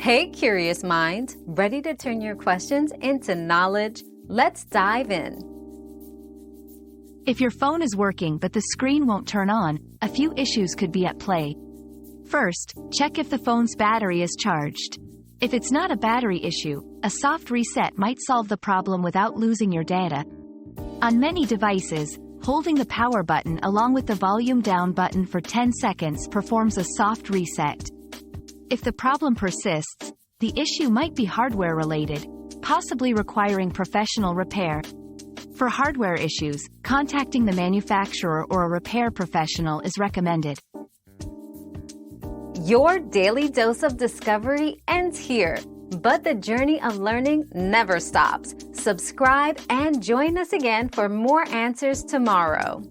Hey, curious minds, ready to turn your questions into knowledge? Let's dive in. If your phone is working but the screen won't turn on, a few issues could be at play. First, check if the phone's battery is charged. If it's not a battery issue, a soft reset might solve the problem without losing your data. On many devices, holding the power button along with the volume down button for 10 seconds performs a soft reset. If the problem persists, the issue might be hardware-related, possibly requiring professional repair. For hardware issues, contacting the manufacturer or a repair professional is recommended. Your daily dose of discovery ends here, but the journey of learning never stops. Subscribe and join us again for more answers tomorrow.